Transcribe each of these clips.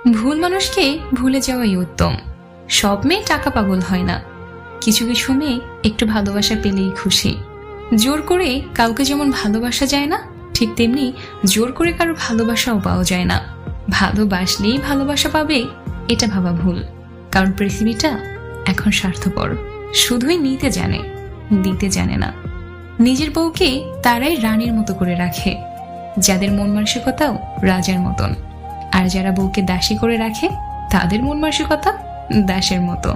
ভুল মানুষকে ভুলে যাওয়াই উত্তম। সব মেয়ে টাকা পাগল হয় না, কিছু কিছু মেয়ে একটু ভালোবাসা পেলেই খুশি। জোর করে কাউকে যেমন ভালোবাসা যায় না, ঠিক তেমনি জোর করে কারো ভালোবাসাও পাওয়া যায় না। ভালোবাসলেই ভালোবাসা পাবে এটা ভাবা ভুল, কারণ পৃথিবীটা এখন স্বার্থপর, শুধুই নিতে জানে, দিতে জানে না। নিজের বউকে তারাই রানীর মতো করে রাখে, যাদের মন মানসিকতাও রাজার মতন। আর যারা বউকে দাসী করে রাখে, তাদের মন মানসিকতা দাসের মতো।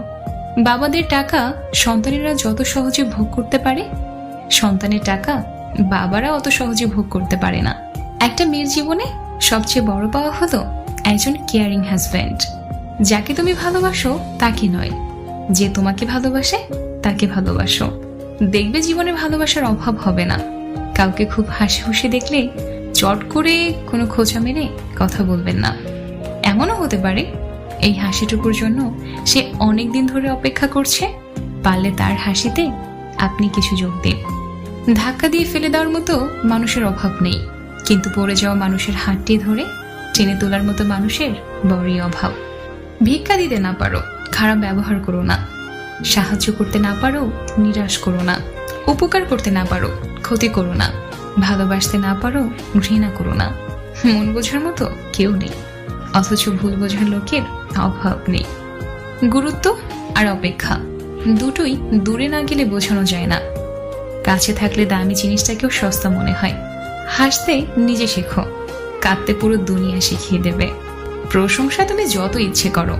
বাবাদের টাকা সন্তানেরা যত সহজে ভোগ করতে পারে, সন্তানের টাকা বাবারা অত সহজে ভোগ করতে পারে না। একটা মেয়ের জীবনে সবচেয়ে বড় পাওয়া হলো একজন কেয়ারিং হাজব্যান্ড। যাকে তুমি ভালোবাসো তাকে নয়, যে তোমাকে ভালোবাসে তাকে ভালোবাসো। দেখবে জীবনে ভালোবাসার অভাব হবে না। কাউকে খুব হাসি খুশি দেখলে চট করে কোনো খোঁচা মেরে কথা বলবেন না। এমনও হতে পারে এই হাসিটুকুর জন্য সে অনেক দিন ধরে অপেক্ষা করছে, পারলে তার হাসিতে আপনি কিছু যোগ দিন। ধাক্কা দিয়ে ফেলে দেওয়ার মতো মানুষের অভাব নেই, কিন্তু পড়ে যাওয়া মানুষের হাতটি ধরে টেনে তোলার মতো মানুষের বড়ই অভাব। ভিক্ষা দিতে না পারো, খারাপ ব্যবহার করো না। সাহায্য করতে না পারো, নিরাশ করো না। উপকার করতে না পারো, ক্ষতি করো না। ভালোবাসতে না পারো, ঘৃণা করো না। মন বোঝার মতো কেউ নেই, অথচ ভুল বোঝার লোকের অভাব নেই। গুরুত্ব আর অপেক্ষা দুটোই দূরে না গেলে বোঝানো যায় না। কাছে থাকলে দামি জিনিসটাকেও সস্তা মনে হয়। হাসতে নিজে শেখো, কাঁদতে পুরো দুনিয়া শিখিয়ে দেবে। প্রশংসা তুমি যত ইচ্ছে করো,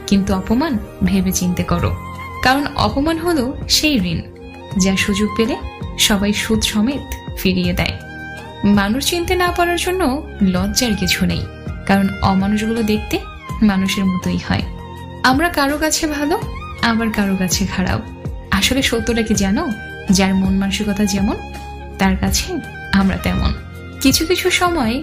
কিন্তু অপমান ভেবে চিন্তে করো, কারণ অপমান হলো সেই ঋণ যা সুযোগ পেলে সবাই সুদ সমেত ফিরিয়ে দেয়। মানুষ চিনতে না পারার জন্য লজ্জার কিছু নেই, কারণ অমানুষগুলো দেখতে মানুষের মতোই হয়। আমরা কারো কাছে ভালো, আবার কারো কাছে খারাপ। আসলে সত্যটা কি জানো? যার মন মানসিকতা যেমন, তার কাছে আমরা তেমন। কিছু কিছু সময়